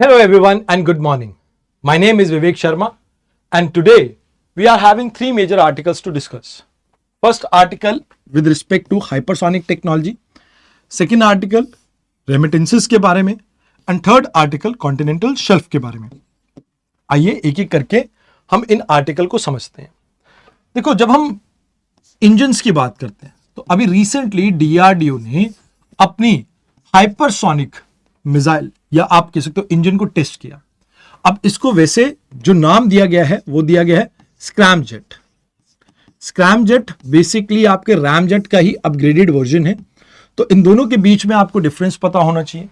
Hello everyone and good morning. My name is Vivek Sharma and today we are having three major articles to discuss. First article with respect to hypersonic technology, second article remittances के बारे में and third article continental shelf के बारे में. आइए एक एक करके हम इन आर्टिकल को समझते हैं. देखो, जब हम इंजन्स की बात करते हैं तो अभी रिसेंटली डीआरडीओ ने अपनी हाइपरसोनिक मिसाइल या आप कह सकते हो इंजन को टेस्ट किया. अब इसको वैसे जो नाम दिया गया है वो दिया गया है स्क्रैमजेट. स्क्रैमजेट बेसिकली आपके रैमजेट का ही अपग्रेडेड वर्जन है. तो इन दोनों के बीच में आपको डिफरेंस पता होना चाहिए.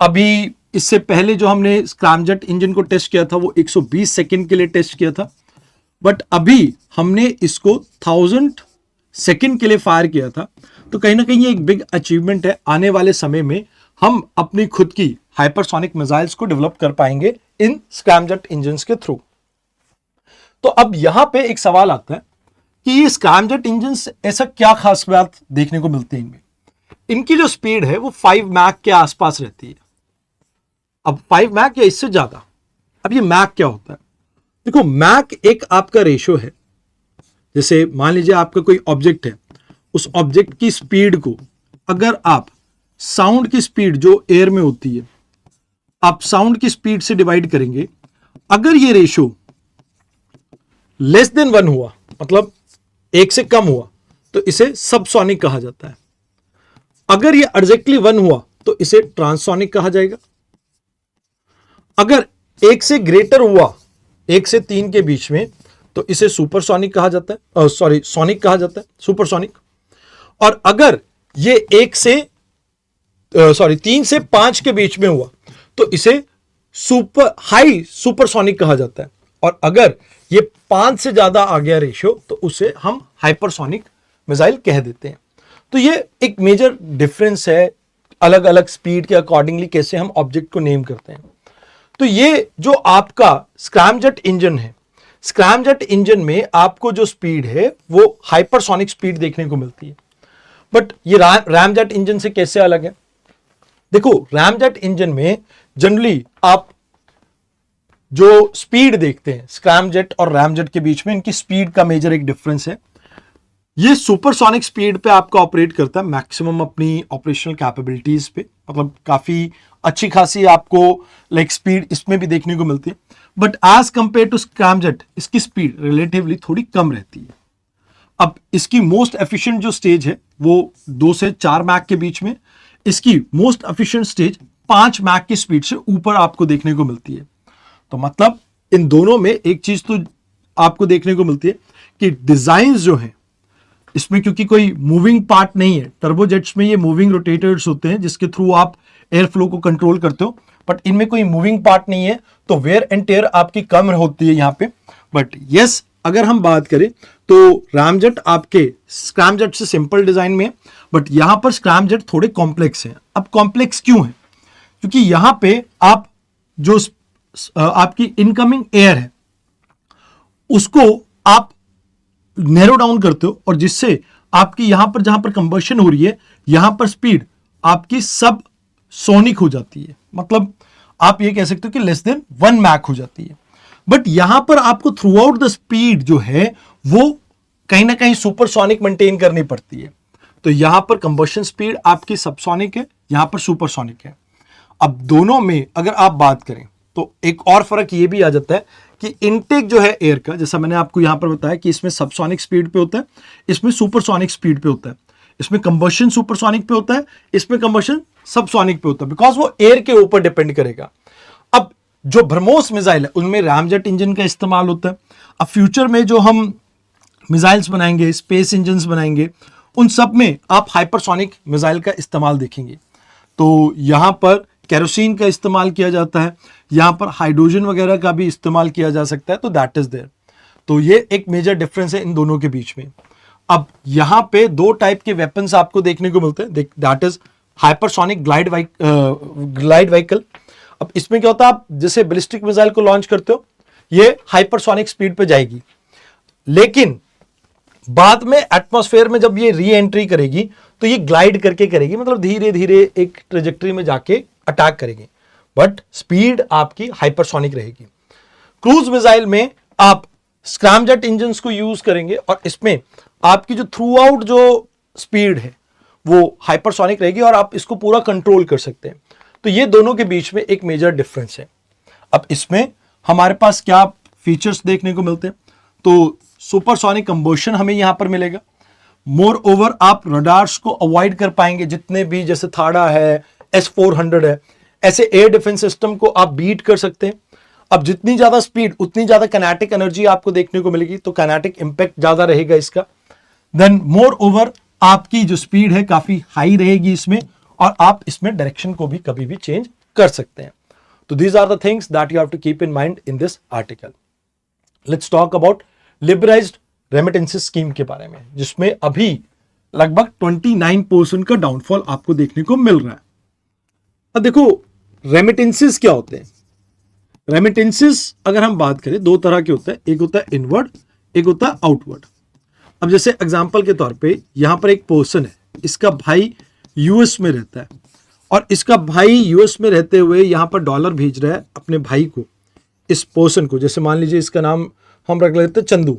अभी इससे पहले जो हमने स्क्रैमजेट इंजन को टेस्ट किया था वो 120 सेकंड के लिए टेस्ट किया था, बट अभी हमने इसको 1000 सेकंड के लिए फायर किया था. तो कहीं ना कहीं ये एक बिग अचीवमेंट है. आने वाले समय में हम अपनी खुद की हाइपरसोनिक मिसाइल्स को डेवलप कर पाएंगे इन स्क्रैमजेट इंजन्स के थ्रू. तो अब यहां पे एक सवाल आता है कि ये स्क्रैमजेट इंजन्स ऐसा क्या खास बात देखने को मिलती है इनमें. इनकी जो स्पीड है वो 5 मैक के आसपास रहती है. अब 5 मैक या इससे ज्यादा. अब ये मैक क्या होता है? देखो, मैक एक आपका रेशो है. जैसे मान लीजिए आपका कोई ऑब्जेक्ट है, उस ऑब्जेक्ट की स्पीड को अगर आप साउंड की स्पीड जो एयर में होती है आप साउंड की स्पीड से डिवाइड करेंगे, अगर ये रेशो लेस देन 1 हुआ, मतलब 1 से कम हुआ, तो इसे सबसोनिक कहा जाता है. अगर ये एग्जैक्टली 1 हुआ तो इसे ट्रांससोनिक कहा जाएगा. अगर 1 से ग्रेटर हुआ, 1 से 3 के बीच में, तो इसे सुपरसोनिक कहा जाता है, सोनिक कहा जाता है, सुपरसोनिक. और अगर ये 3 से 5 के बीच में हुआ तो इसे हाई सुपरसोनिक कहा जाता है. और अगर ये 5 से ज्यादा आ गया रेशियो तो उसे हम हाइपरसोनिक मिसाइल कह देते हैं. तो ये एक मेजर डिफरेंस है अलग अलग स्पीड के अकॉर्डिंगली कैसे हम ऑब्जेक्ट को नेम करते हैं. तो ये जो आपका स्क्रैमजेट इंजन है, स्क्रैमजेट इंजन में आपको जो स्पीड है वो हाइपरसोनिक स्पीड देखने को मिलती है. बट ये रैमजेट इंजन से कैसे अलग है? देखो, रैमजेट इंजन में जनरली आप जो स्पीड देखते हैं स्क्रैमजेट और रैमजेट के बीच में, इनकी स्पीड का मेजर एक डिफरेंस है. ये सुपरसोनिक स्पीड पे आपका ऑपरेट करता है मैक्सिमम अपनी ऑपरेशनल कैपेबिलिटीज पे, मतलब काफी अच्छी खासी आपको स्पीड इसमें भी देखने को मिलती है. But as compare to scramjet इसकी स्पीड रिलेटिवली थोड़ी कम रहती है. अब इसकी मोस्ट एफिशिएंट जो स्टेज है वो 2 से 4 मैक के बीच में, इसकी मोस्ट एफिशिएंट स्टेज 5 मैक की स्पीड से ऊपर आपको देखने को मिलती है. तो मतलब इन दोनों में एक चीज तो आपको देखने को मिलती है कि डिजाइन जो है इसमें, क्योंकि कोई मूविंग पार्ट नहीं है, टर्बोजेट्स में ये मूविंग रोटेटर्स होते हैं जिसके थ्रू आप एयर फ्लो को कंट्रोल करते हो, बट इनमें कोई मूविंग पार्ट नहीं है तो वेयर एंड टेयर आपकी कम होती है यहां पे. बट यस, अगर हम बात करें तो रैमजेट आपके स्क्रैमजेट से सिंपल डिजाइन में है, बट यहां पर स्क्रैमजेट थोड़े कॉम्प्लेक्स हैं. अब कॉम्प्लेक्स क्यों है? क्योंकि यहां पे आप जो आपकी इनकमिंग एयर है उसको आप नैरो डाउन करते हो, और जिससे आपकी यहां पर जहां पर कंबशन हो रही है यहां पर स्पीड आपकी सब सोनिक हो जाती है. मतलब आप ये कह सकते हो कि लेस देन 1 मैक हो जाती है. बट यहां पर आपको थ्रू आउट द स्पीड जो है वो कहीं ना कहीं सुपरसोनिक मेंटेन करनी पड़ती है. तो यहां पर कंबशन स्पीड आपकी सबसोनिक है, यहां पर सुपरसोनिक है. अब दोनों में अगर आप बात करें तो एक और फर्क ये भी आ जाता है कि इनटेक जो है एयर का, जैसा मैंने आपको यहां पर बताया कि इसमें सबसोनिक स्पीड पे होता है, इसमें सुपरसोनिक स्पीड पे होता है. इसमें कंबशन सुपरसोनिक पे होता है, इसमें कंबशन सबसोनिक पे होता है, बिकॉज वो एयर के ऊपर डिपेंड करेगा. अब जो ब्रह्मोस मिसाइल है उनमें रैमजेट इंजन का इस्तेमाल होता है. अब फ्यूचर में जो हम मिसाइल्स बनाएंगे, स्पेस इंजन्स बनाएंगे, उन सब में आप हाइपरसोनिक मिसाइल का इस्तेमाल देखेंगे. तो यहां पर केरोसिन का इस्तेमाल किया जाता है, यहां पर हाइड्रोजन वगैरह का भी इस्तेमाल किया जा सकता है. तो दैट इज देयर. तो ये एक मेजर डिफरेंस है इन दोनों के बीच में. अब यहां पे 2 टाइप के वेपन्स आपको देखने को मिलते हैं. That is hypersonic glide vehicle. अब इसमें क्या होता है, आप जैसे बैलिस्टिक मिसाइल को लॉन्च करते हो, ये हाइपरसोनिक स्पीड पे जाएगी, लेकिन बाद में एटमॉस्फेयर में जब ये री एंट्री करेगी तो ये ग्लाइड करके करेगी, मतलब धीरे धीरे एक ट्रेजेक्टरी में जाके अटैक करेगी. बट स्पीड आपकी हाइपरसोनिक रहेगी। क्रूज मिसाइल में आप स्क्रैमजेट इंजन्स को यूज करेंगे और इसमें आपकी जो थ्रू आउट जो स्पीड है वो हाइपरसोनिक रहेगी और आप इसको पूरा कंट्रोल कर सकते हैं। तो ये दोनों के बीच में एक मेजर डिफरेंस है। अब इसमें हमारे पास क्या फीचर्स देखने को मिलते हैं, तो सुपरसोनिक कंबशन हमें यहां पर मिलेगा। मोर ओवर आप रडार्स को अवॉइड कर पाएंगे, जितने भी जैसे थाड़ा है, S-400 है, ऐसे एयर डिफेंस सिस्टम को आप बीट कर सकते हैं। अब जितनी ज्यादा स्पीड उतनी ज्यादा काइनेटिक एनर्जी आपको देखने को मिलेगी, तो काइनेटिक इंपैक्ट ज्यादा रहेगा इसका। देन मोर ओवर आपकी जो स्पीड है काफी हाई रहेगी इसमें, और आप इसमें डायरेक्शन को भी कभी भी चेंज कर सकते हैं। तो these are the things that you have to keep in mind in this article. Let's talk about liberalised remittances scheme के बारे में, जिसमें अभी लगभग 29% का डाउनफॉल आपको देखने को मिल रहा है। अब देखो रेमिटेंसेस क्या होते हैं। रेमिटेंसेस अगर हम बात करें दो तरह के होते हैं, एक होता है इनवर्ड, एक होता है आउटवर्ड। अब जैसे एग्जांपल के तौर पे यहां पर एक पर्सन है, इसका भाई यूएस में रहता है और इसका भाई यूएस में रहते हुए यहां पर डॉलर भेज रहा है अपने भाई को, इस पर्सन को। जैसे मान लीजिए इसका नाम हम रख लेते हैं चंदू,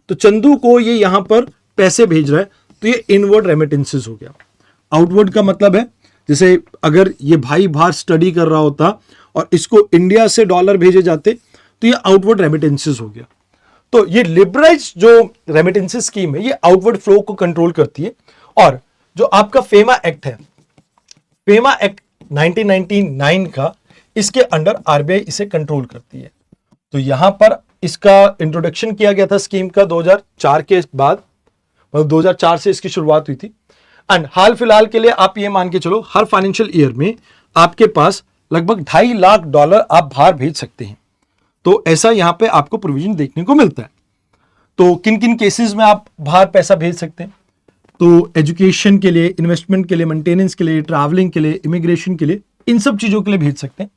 तो चंदू को ये यहां पर पैसे भेज रहा है, तो ये इनवर्ड रेमिटेंसेस हो गया। आउटवर्ड का मतलब है जैसे अगर ये भाई बाहर स्टडी कर रहा होता और इसको इंडिया से डॉलर भेजे जाते, तो ये आउटवर्ड रेमिटेंसेस हो गया। तो ये लिबरलाइज जो रेमिटेंसेस स्कीम है ये आउटवर्ड फ्लो को कंट्रोल करती है। और जो आपका फेमा एक्ट है, फेमा एक्ट 1999 का, इसके अंडर आरबीआई इसे कंट्रोल करती है। तो यहां पर इसका इंट्रोडक्शन किया गया था स्कीम का 2004 के बाद, मतलब 2004 से इसकी शुरुआत हुई थी। एंड हाल फिलहाल के लिए आप ये मान के चलो हर फाइनेंशियल ईयर में आपके पास लगभग $2.5 लाख आप बाहर भेज सकते हैं। तो ऐसा यहां पे आपको प्रोविजन देखने को मिलता है। तो किन किन केसेस में आप बाहर पैसा भेज सकते हैं, तो एजुकेशन के लिए, इन्वेस्टमेंट के लिए, मेंटेनेंस के लिए, ट्रैवलिंग के लिए, इमिग्रेशन के लिए, इन सब चीजों के लिए भेज सकते हैं।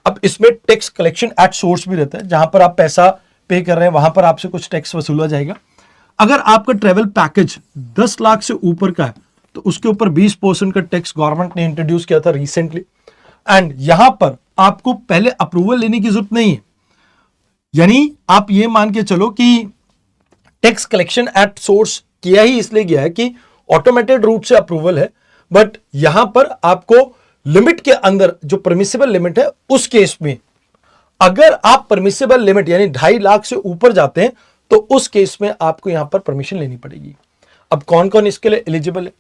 अब इसमें टैक्स कलेक्शन एट सोर्स भी रहता है, जहां पर आप पैसा पे कर रहे हैं वहां पर आपसे कुछ टैक्स वसूला जाएगा। अगर आपका ट्रेवल पैकेज 10 लाख से ऊपर का है तो उसके ऊपर 20% का टैक्स गवर्नमेंट ने इंट्रोड्यूस किया था रिसेंटली। एंड यहां पर आपको पहले अप्रूवल लेने की जरूरत नहीं है, यानी आप ये मान के चलो कि टैक्स कलेक्शन एट सोर्स किया ही इसलिए गया है कि ऑटोमेटेड रूप से अप्रूवल है, बट यहां पर आपको लिमिट के अंदर जो परमिसिबल लिमिट है उस केस में अगर आप परमिसिबल लिमिट यानी 2.5 लाख से ऊपर जाते हैं तो उस केस में आपको यहां पर परमिशन लेनी पड़ेगी। अब कौन कौन इसके लिए एलिजिबल है,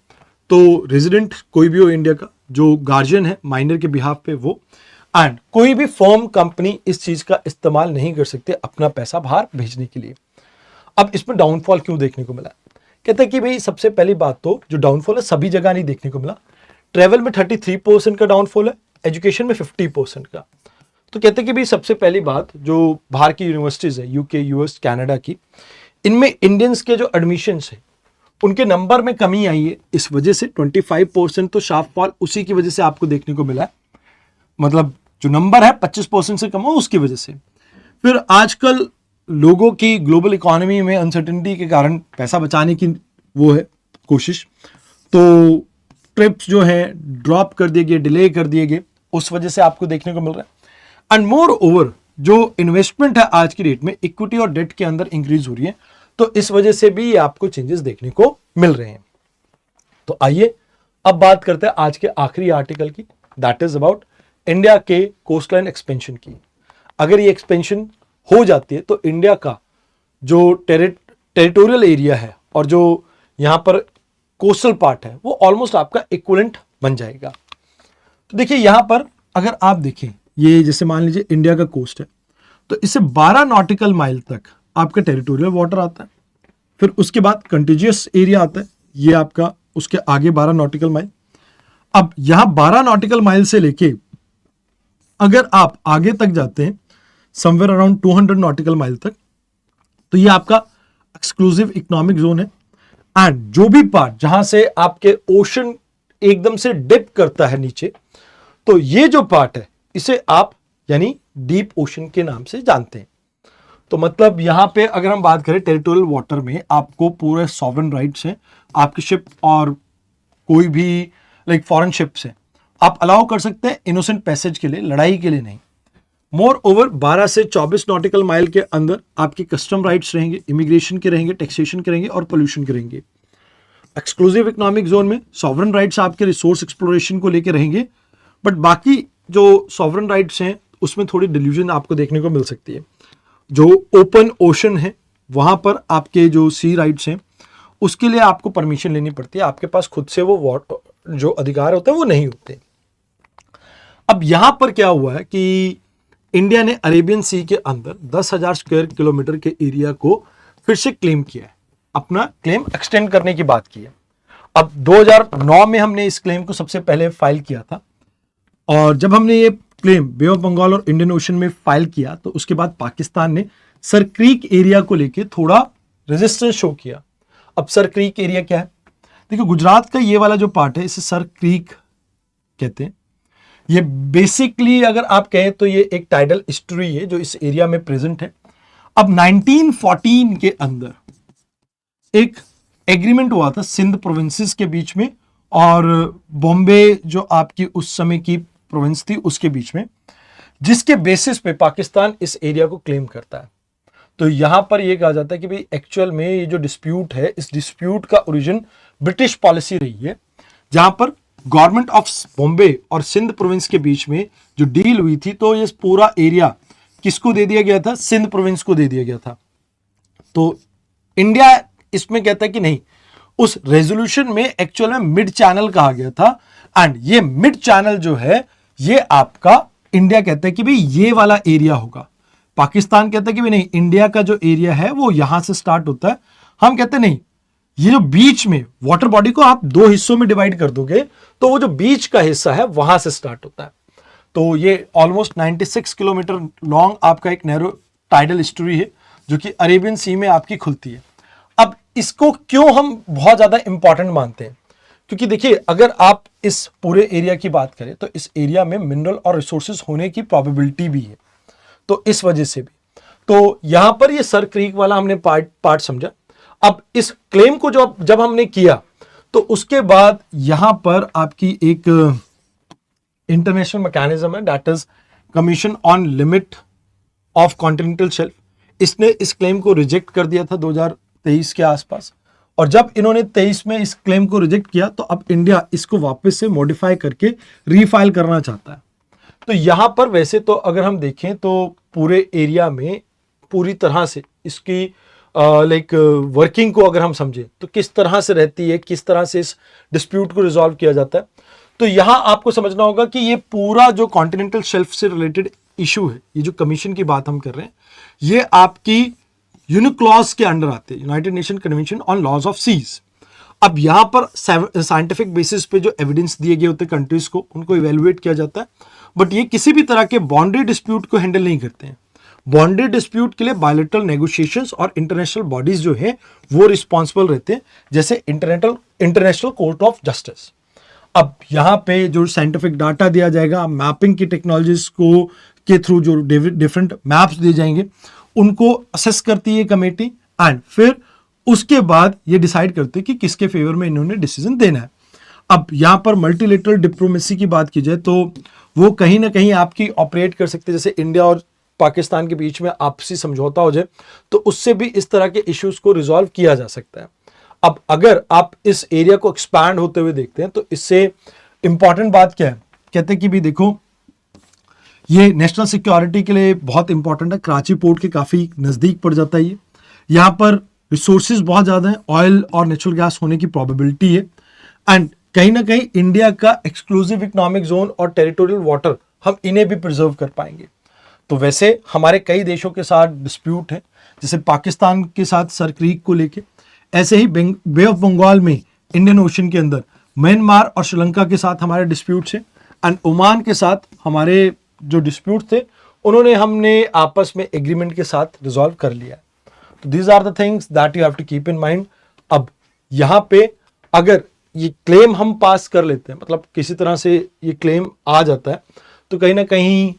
तो रेजिडेंट कोई भी हो इंडिया का, जो गार्जियन है माइनर के बिहाफ पे वो, एंड कोई भी फर्म कंपनी इस चीज का इस्तेमाल नहीं कर सकते अपना पैसा बाहर भेजने के लिए। अब इसमें डाउनफॉल क्यों देखने को मिला, कहते हैं कि भाई सबसे पहली बात तो जो डाउनफॉल है सभी जगह नहीं देखने को मिला। ट्रेवल में 33% का डाउनफॉल है, एजुकेशन में 50% का। तो कहते हैं कि भाई सबसे पहली बात जो बाहर की यूनिवर्सिटीज है, यूके, यूएस, कनाडा की, इनमें इंडियंस के जो एडमिशंस है उनके नंबर में कमी आई है, इस वजह से 25% तो शार्प फॉल उसी की वजह से आपको देखने को मिला है। मतलब जो नंबर है 25% से कम हो उसकी वजह से। फिर आजकल लोगों की ग्लोबल इकोनॉमी में अनसर्टेनिटी के कारण पैसा बचाने की वो है कोशिश, तो ट्रिप्स जो है ड्रॉप कर दिए गए, डिले कर दिए गए, उस वजह से आपको देखने को मिल रहा है। एंड मोर ओवर जो इन्वेस्टमेंट है आज की डेट में इक्विटी और डेट के अंदर इंक्रीज हो रही है, तो इस वजह से भी आपको चेंजेस देखने को मिल रहे हैं। तो आइए अब बात करते हैं आज के आखिरी आर्टिकल की, दैट इज अबाउट इंडिया के कोस्टलाइन एक्सपेंशन की। अगर ये एक्सपेंशन हो जाती है तो इंडिया का जो टेरिटोरियल एरिया है और जो यहां पर कोस्टल पार्ट है वो ऑलमोस्ट आपका इक्विवेलेंट बन जाएगा। तो देखिए यहां पर अगर आप देखें, ये जैसे मान लीजिए इंडिया का कोस्ट है, तो इससे 12 नॉटिकल माइल तक आपका टेरिटोरियल वाटर आता है। फिर उसके बाद कंटिजियस एरिया आता है, ये आपका उसके आगे 12 नॉटिकल माइल। अब यहां 12 नॉटिकल माइल से लेके अगर आप आगे तक जाते हैं समवेयर अराउंड 200 नॉटिकल माइल तक, तो ये आपका एक्सक्लूसिव इकोनॉमिक जोन है। एंड जो भी पार्ट जहां से आपके ओशन एकदम से डिप करता है नीचे, तो ये जो पार्ट है इसे आप यानी डीप ओशन के नाम से जानते हैं। तो मतलब यहां पे अगर हम बात करें टेरिटोरियल वाटर में आपको पूरे सॉवरेन राइट्स हैं, आपकी शिप और कोई भी लाइक फॉरेन शिप्स हैं आप अलाउ कर सकते हैं इनोसेंट पैसेज के लिए, लड़ाई के लिए नहीं। मोर ओवर 12 से 24 नॉटिकल माइल के अंदर आपके कस्टम राइट्स रहेंगे, इमिग्रेशन के रहेंगे, टैक्सेशन के रहेंगे और पोल्यूशन के रहेंगे। एक्सक्लूसिव इकोनॉमिक जोन में सॉवरन राइट्स आपके रिसोर्स एक्सप्लोरेशन को लेकर रहेंगे, बट बाकी जो सॉवरन राइट्स हैं उसमें थोड़ी डिल्यूजन आपको देखने को मिल सकती है। जो ओपन ओशन है वहां पर आपके जो सी राइट्स हैं उसके लिए आपको परमिशन लेनी पड़ती है, आपके पास खुद से वो जो अधिकार होते हैं वो नहीं होते। अब यहां पर क्या हुआ है कि इंडिया ने अरेबियन सी के अंदर 10,000 स्क्वायर किलोमीटर के एरिया को फिर से क्लेम किया है, अपना क्लेम एक्सटेंड करने की बात की है। अब 2009 में हमने इस क्लेम को सबसे पहले फाइल किया था, और जब हमने ये क्लेम बे ऑफ बंगाल और इंडियन ओशन में फाइल किया तो उसके बाद पाकिस्तान ने सर क्रीक एरिया को लेके थोड़ा रेजिस्टेंस शो किया। अब सर क्रीक एरिया क्या है? देखिए, गुजरात का ये वाला जो पार्ट है इसे सर क्रीक कहते हैं। ये बेसिकली अगर आप कहें तो ये एक टाइडल एस्टुअरी है जो इस एरिया में प्रेजेंट है। अब 1914 के अंदर एक एग्रीमेंट हुआ था सिंध प्रोविंसेस के बीच में और बॉम्बे जो आपकी उस समय की प्रोविंस थी उसके बीच में, जिसके बेसिस पे पाकिस्तान इस एरिया को क्लेम करता है। तो यहां पर यह कहा जाता है कि भाई एक्चुअल में ये जो डिस्प्यूट है, इस डिस्प्यूट का ओरिजिन ब्रिटिश पॉलिसी रही है, जहां पर गवर्नमेंट ऑफ बॉम्बे और सिंध प्रोविंस के बीच में जो डील हुई थी तो ये पूरा एरिया किसको दे दिया गया था? सिंध प्रोविंस को दे दिया गया था। तो इंडिया इसमें कहता है कि नहीं, उस रेजोल्यूशन में एक्चुअल में मिड चैनल कहा गया था, एंड ये मिड चैनल जो है ये आपका इंडिया कहता है कि भाई ये वाला एरिया होगा। पाकिस्तान कहता है कि भाई नहीं, इंडिया का जो एरिया है वो यहां से स्टार्ट होता है। हम कहते हैं नहीं, ये जो बीच में वाटर बॉडी को आप दो हिस्सों में डिवाइड कर दोगे तो वो जो बीच का हिस्सा है वहां से स्टार्ट होता है। तो ये ऑलमोस्ट 96 किलोमीटर लॉन्ग आपका एक नैरो टाइडल एस्टुअरी है जो कि अरेबियन सी में आपकी खुलती है। अब इसको क्यों हम बहुत ज्यादा इंपॉर्टेंट मानते हैं? क्योंकि देखिए, अगर आप इस पूरे एरिया की बात करें तो इस एरिया में मिनरल और रिसोर्सेज होने की प्रोबेबिलिटी भी है, तो इस वजह से भी तो यहां पर ये सर क्रीक वाला हमने पार्ट समझा। अब इस क्लेम को जब हमने किया तो उसके बाद यहां पर आपकी एक इंटरनेशनल मैकेनिज्म है, that is commission on limit of continental shelf. इसने इस क्लेम को रिजेक्ट कर दिया था 2023 के आसपास, और जब इन्होंने 23 में इस क्लेम को रिजेक्ट किया तो अब इंडिया इसको वापस से मॉडिफाई करके रीफाइल करना चाहता है। तो यहां पर वैसे तो अगर हम देखें तो पूरे एरिया में पूरी तरह से इसकी वर्किंग को अगर हम समझें तो किस तरह से रहती है, किस तरह से इस डिस्प्यूट को रिजॉल्व किया जाता है, तो यहां आपको समझना होगा कि ये पूरा जो कॉन्टिनेंटल शेल्फ से रिलेटेड इशू है, ये जो कमीशन की बात हम कर रहे हैं, ये आपकी यूनिक्लॉज के अंडर आते हैं, United Nation Convention on laws of seas. अब यहां पर साइंटिफिक बेसिस पे जो एविडेंस दिए गए होते हैं कंट्रीज को, उनको इवेलुएट किया जाता है, बट ये किसी भी तरह के बाउंड्री डिस्प्यूट को हैंडल नहीं करते हैं। बाउंड्री डिस्प्यूट के लिए बायलैटरल नेगोशिएशंस और इंटरनेशनल बॉडीज जो है वो रिस्पॉन्सिबल रहते हैं, जैसे इंटरनेशनल कोर्ट ऑफ जस्टिस। अब यहां पे जो साइंटिफिक डाटा दिया जाएगा, मैपिंग की टेक्नोलॉजीज को के थ्रू जो डिफरेंट मैप्स दिए जाएंगे उनको असेस करती है कमेटी, एंड फिर उसके बाद ये डिसाइड करती है कि किसके फेवर में इन्होंने डिसीजन देना है। अब यहां पर मल्टीलेटरल डिप्लोमेसी की बात की जाए तो वो कहीं ना कहीं आपकी ऑपरेट कर सकते हैं, जैसे इंडिया और पाकिस्तान के बीच में आपसी समझौता हो जाए तो उससे भी इस तरह के इश्यूज को रिजॉल्व किया जा सकता है। अब अगर आप इस एरिया को एक्सपैंड होते हुए देखते हैं तो इससे इंपॉर्टेंट बात क्या है, कहते हैं कि भी देखो ये नेशनल सिक्योरिटी के लिए बहुत इंपॉर्टेंट है, कराची पोर्ट के काफी नजदीक पड़ जाता है ये, यहाँ पर रिसोर्सेज बहुत ज्यादा है, ऑयल और नेचुरल गैस होने की प्रोबेबिलिटी है, एंड कहीं ना कहीं इंडिया का एक्सक्लूसिव इकोनॉमिक जोन और टेरिटोरियल वाटर हम इन्हें भी प्रिजर्व कर पाएंगे। तो वैसे हमारे कई देशों के साथ डिस्प्यूट है, जैसे पाकिस्तान के साथ सर क्रीक को लेके, ऐसे ही बे ऑफ बंगाल में इंडियन ओशन के अंदर म्यांमार और श्रीलंका के साथ हमारे डिस्प्यूट्स हैं, एंड ओमान के साथ हमारे जो डिस्प्यूट थे उन्होंने हमने आपस में एग्रीमेंट के साथ रिजॉल्व कर लिया। तो these are the things that you have to keep in mind. अब यहाँ पे अगर ये क्लेम हम पास कर लेते हैं, मतलब किसी तरह से ये क्लेम आ जाता है, तो कहीं ना कहीं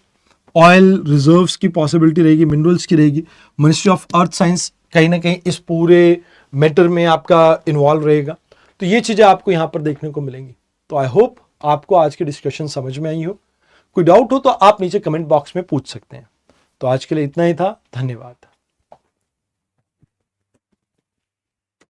ऑयल रिजर्व्स की पॉसिबिलिटी रहेगी, मिनरल्स की रहेगी, मिनिस्ट्री ऑफ अर्थ साइंस कहीं ना कहीं इस पूरे मैटर में आपका इन्वॉल्व रहेगा। तो ये चीज़ें आपको यहाँ पर देखने को मिलेंगी। तो आई होप आपको आज की डिस्कशन समझ में आई हो। कोई डाउट हो तो आप नीचे कमेंट बॉक्स में पूछ सकते हैं। तो आज के लिए इतना ही था, धन्यवाद।